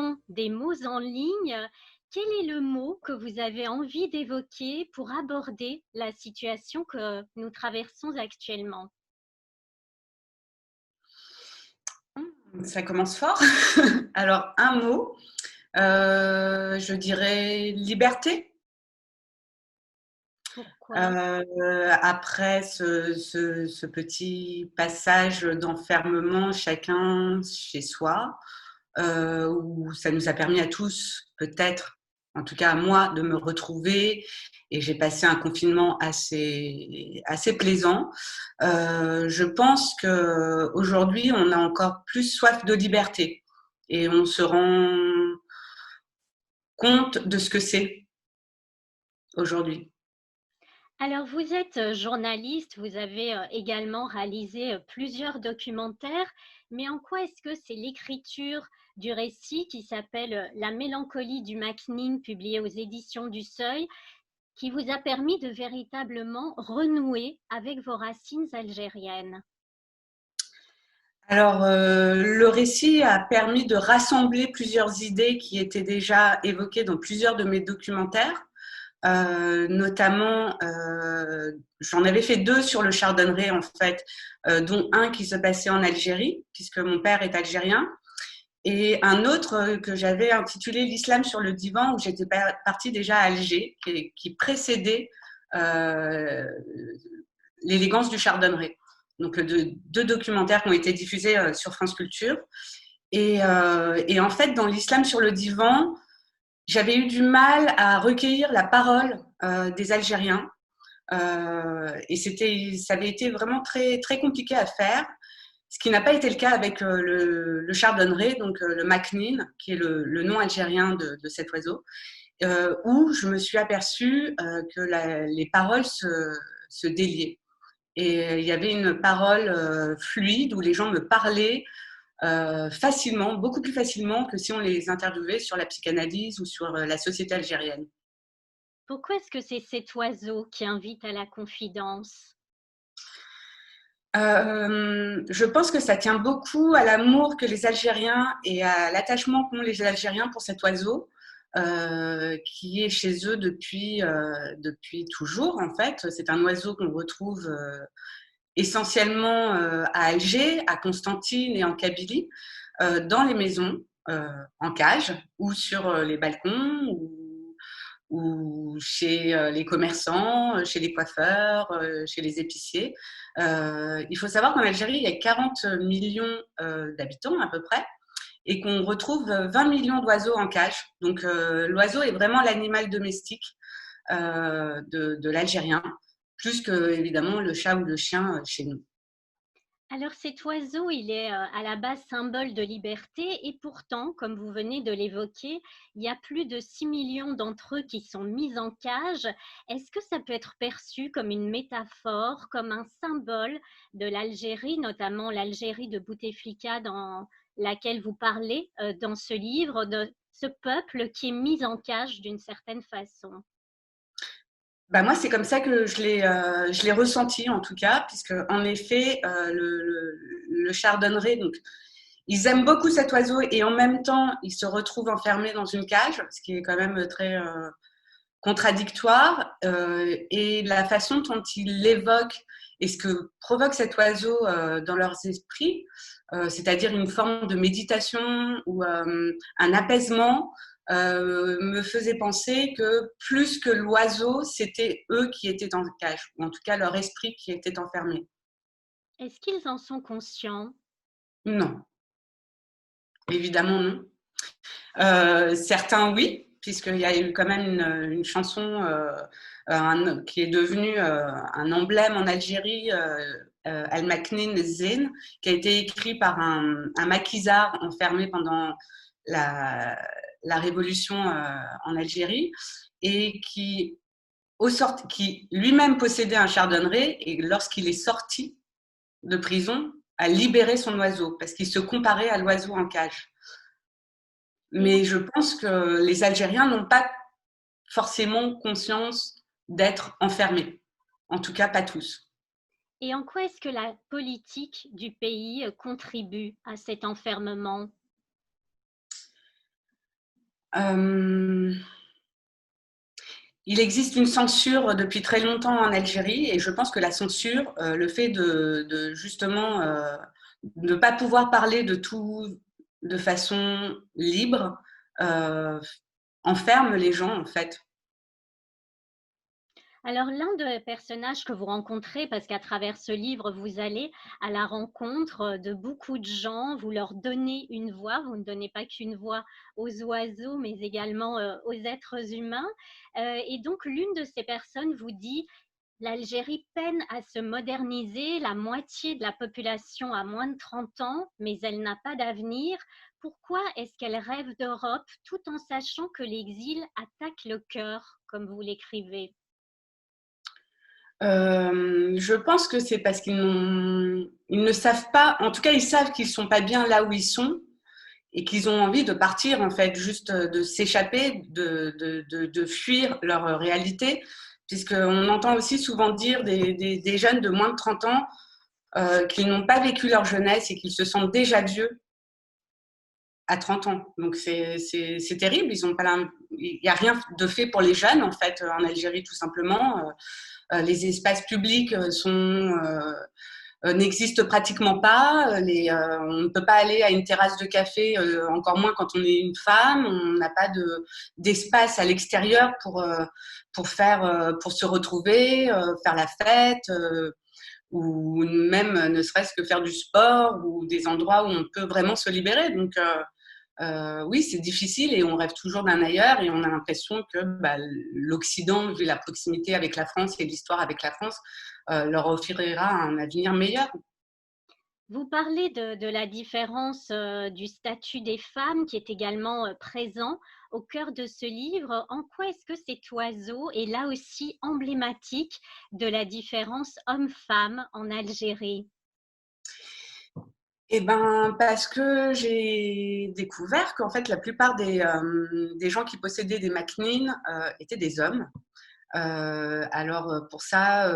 question des mots en ligne. Quel est le mot que vous avez envie d'évoquer pour aborder la situation que nous traversons actuellement? Ça commence fort. Alors, un mot, je dirais liberté. Pourquoi? Après ce petit passage d'enfermement, chacun chez soi, où ça nous a permis à tous, peut-être, en tout cas à moi, de me retrouver et j'ai passé un confinement assez plaisant. Je pense qu'aujourd'hui, on a encore plus soif de liberté et on se rend compte de ce que c'est aujourd'hui. Alors vous êtes journaliste, vous avez également réalisé plusieurs documentaires, mais en quoi est-ce que c'est l'écriture du récit qui s'appelle La mélancolie du Macnin, publié aux éditions du Seuil, qui vous a permis de véritablement renouer avec vos racines algériennes? Alors, le récit a permis de rassembler plusieurs idées qui étaient déjà évoquées dans plusieurs de mes documentaires. Notamment, j'en avais fait 2 sur le chardonneret en fait, dont un qui se passait en Algérie, puisque mon père est algérien, et un autre que j'avais intitulé L'islam sur le divan, où j'étais partie déjà à Alger, qui précédait l'élégance du chardonneret. Donc, 2 documentaires qui ont été diffusés sur France Culture. Et en fait, dans L'islam sur le divan, j'avais eu du mal à recueillir la parole des Algériens. Ça avait été vraiment très, très compliqué à faire, ce qui n'a pas été le cas avec le chardonneret, donc le Macnin, qui est le nom algérien de cet oiseau, où je me suis aperçue que les paroles se déliaient. Et il y avait une parole fluide où les gens me parlaient facilement, beaucoup plus facilement que si on les interviewait sur la psychanalyse ou sur la société algérienne. Pourquoi est-ce que c'est cet oiseau qui invite à la confidence? Je pense que ça tient beaucoup à l'amour que les Algériens et à l'attachement qu'ont les Algériens pour cet oiseau, qui est chez eux depuis toujours en fait. C'est un oiseau qu'on retrouve essentiellement à Alger, à Constantine et en Kabylie, dans les maisons, en cage ou sur les balcons ou chez les commerçants, chez les coiffeurs, chez les épiciers. Il faut savoir qu'en Algérie, il y a 40 millions d'habitants à peu près et qu'on retrouve 20 millions d'oiseaux en cage. Donc l'oiseau est vraiment l'animal domestique de l'Algérien, plus que évidemment le chat ou le chien chez nous. Alors cet oiseau, il est à la base symbole de liberté et pourtant, comme vous venez de l'évoquer, il y a plus de 6 millions d'entre eux qui sont mis en cage. Est-ce que ça peut être perçu comme une métaphore, comme un symbole de l'Algérie, notamment l'Algérie de Bouteflika dans laquelle vous parlez dans ce livre, de ce peuple qui est mis en cage d'une certaine façon? Bah moi, c'est comme ça que je l'ai ressenti en tout cas, puisque en effet, le chardonneret, donc ils aiment beaucoup cet oiseau et en même temps, ils se retrouvent enfermés dans une cage, ce qui est quand même très contradictoire. Et la façon dont ils l'évoquent et ce que provoque cet oiseau dans leurs esprits, c'est-à-dire une forme de méditation ou un apaisement, me faisait penser que plus que l'oiseau, c'était eux qui étaient en cage, ou en tout cas leur esprit qui était enfermé. Est-ce qu'ils en sont conscients? Non, évidemment non. Certains oui, puisqu'il y a eu quand même une chanson qui est devenue un emblème en Algérie, Al Maknin Zine, qui a été écrit par un maquisard enfermé pendant la, la révolution en Algérie et qui lui-même possédait un chardonneret et lorsqu'il est sorti de prison, a libéré son oiseau parce qu'il se comparait à l'oiseau en cage. Et Mais je pense que les Algériens n'ont pas forcément conscience d'être enfermés. En tout cas, pas tous. Et en quoi est-ce que la politique du pays contribue à cet enfermement? Euh, Il existe une censure depuis très longtemps en Algérie et je pense que la censure, le fait de justement ne pas pouvoir parler de tout de façon libre, euh, enferme les gens en fait. Alors, l'un des personnages que vous rencontrez, parce qu'à travers ce livre, vous allez à la rencontre de beaucoup de gens, vous leur donnez une voix, vous ne donnez pas qu'une voix aux oiseaux, mais également aux êtres humains. Et donc, l'une de ces personnes vous dit, l'Algérie peine à se moderniser, la moitié de la population a moins de 30 ans, mais elle n'a pas d'avenir. Pourquoi est-ce qu'elle rêve d'Europe tout en sachant que l'exil attaque le cœur, comme vous l'écrivez? Je pense que c'est parce ils ne savent pas, en tout cas ils savent qu'ils sont pas bien là où ils sont et qu'ils ont envie de partir en fait, juste de s'échapper, de fuir leur réalité, puisqu'on entend aussi souvent dire des jeunes de moins de 30 ans qu'ils n'ont pas vécu leur jeunesse et qu'ils se sentent déjà vieux à 30 ans. Donc c'est terrible, ils ont pas il n'y a rien de fait pour les jeunes en fait en Algérie tout simplement. Les espaces publics n'existent pratiquement pas. On ne peut pas aller à une terrasse de café, encore moins quand on est une femme. On n'a pas d'espace à l'extérieur pour se retrouver, faire la fête, ou même ne serait-ce que faire du sport ou des endroits où on peut vraiment se libérer. Donc, oui, c'est difficile et on rêve toujours d'un ailleurs et on a l'impression que l'Occident, vu la proximité avec la France et l'histoire avec la France, leur offrira un avenir meilleur. Vous parlez de la différence du statut des femmes qui est également présent au cœur de ce livre. En quoi est-ce que cet oiseau est là aussi emblématique de la différence homme-femme en Algérie? Eh ben, parce que j'ai découvert qu'en fait, la plupart des gens qui possédaient des Macnin étaient des hommes. Alors, pour ça,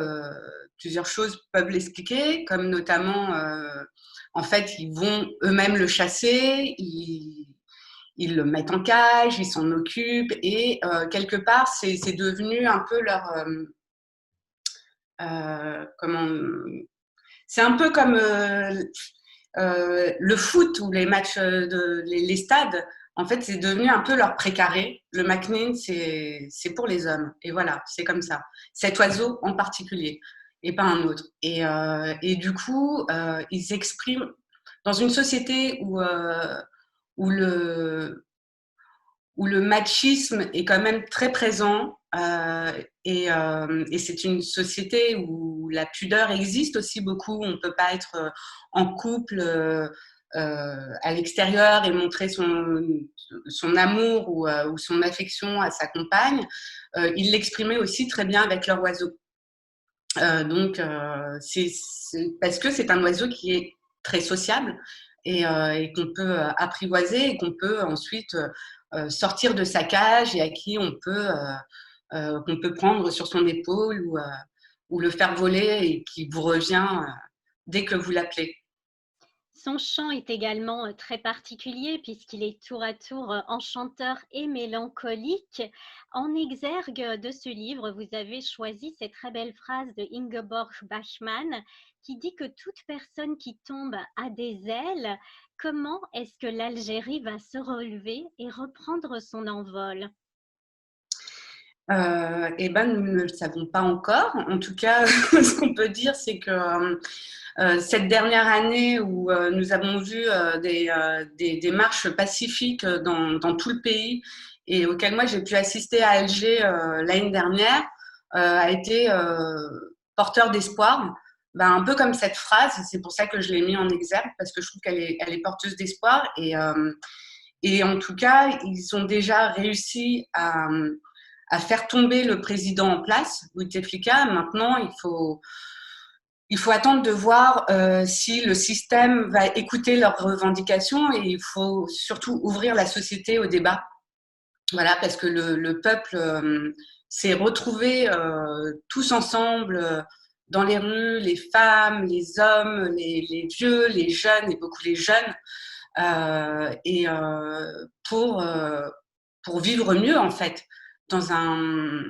plusieurs choses peuvent l'expliquer, comme notamment, en fait, ils vont eux-mêmes le chasser, ils le mettent en cage, ils s'en occupent, et quelque part, c'est devenu un peu comment, c'est un peu comme le foot ou les matchs les stades. En fait, c'est devenu un peu leur précaré. Le Macnin, c'est pour les hommes. Et voilà, c'est comme ça. Cet oiseau en particulier, et pas un autre. Et du coup, ils expriment dans une société où le, où le machisme est quand même très présent. Et c'est une société où la pudeur existe aussi beaucoup. On ne peut pas être en couple à l'extérieur et montrer son amour ou son affection à sa compagne. Ils l'exprimaient aussi très bien avec leur oiseau. Donc, c'est parce que c'est un oiseau qui est très sociable et qu'on peut apprivoiser et qu'on peut ensuite sortir de sa cage et à qui qu'on peut prendre sur son épaule ou le faire voler et qui vous revient dès que vous l'appelez. Son chant est également très particulier puisqu'il est tour à tour enchanteur et mélancolique. En exergue de ce livre, vous avez choisi cette très belle phrase de Ingeborg Bachmann qui dit que toute personne qui tombe a des ailes. Comment est-ce que l'Algérie va se relever et reprendre son envol? Eh ben, nous ne le savons pas encore. En tout cas, ce qu'on peut dire, c'est que cette dernière année où nous avons vu des marches pacifiques dans tout le pays et auquel moi j'ai pu assister à Alger l'année dernière, a été porteur d'espoir. Ben, un peu comme cette phrase, c'est pour ça que je l'ai mis en exergue, parce que je trouve elle est porteuse d'espoir. Et en tout cas, ils ont déjà réussi à faire tomber le président en place, Bouteflika. Maintenant, il faut attendre de voir si le système va écouter leurs revendications et il faut surtout ouvrir la société au débat. Voilà, parce que le peuple s'est retrouvé tous ensemble dans les rues, les femmes, les hommes, les vieux, les jeunes et beaucoup les jeunes, et pour pour vivre mieux, en fait, dans un,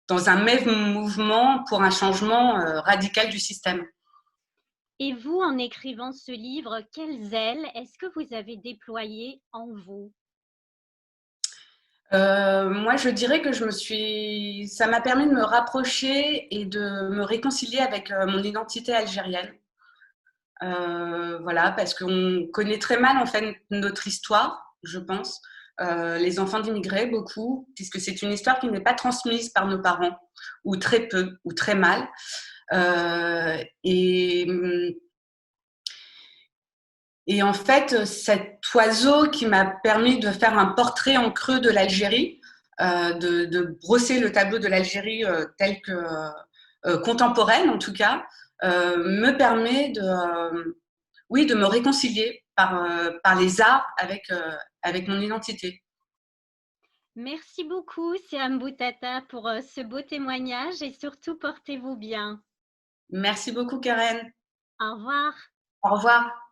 dans un même mouvement pour un changement radical du système. Et vous, en écrivant ce livre, quelles ailes est-ce que vous avez déployées en vous? Moi, je dirais que ça m'a permis de me rapprocher et de me réconcilier avec mon identité algérienne. Voilà, parce qu'on connaît très mal en fait notre histoire, je pense. Les enfants d'immigrés, beaucoup, puisque c'est une histoire qui n'est pas transmise par nos parents, ou très peu, ou très mal. Euh, et, et en fait, cet oiseau qui m'a permis de faire un portrait en creux de l'Algérie, de brosser le tableau de l'Algérie tel que contemporaine en tout cas, me permet oui, de me réconcilier par les arts avec mon identité. Merci beaucoup, Siam Boutata, pour ce beau témoignage et surtout portez-vous bien. Merci beaucoup, Karen. Au revoir. Au revoir.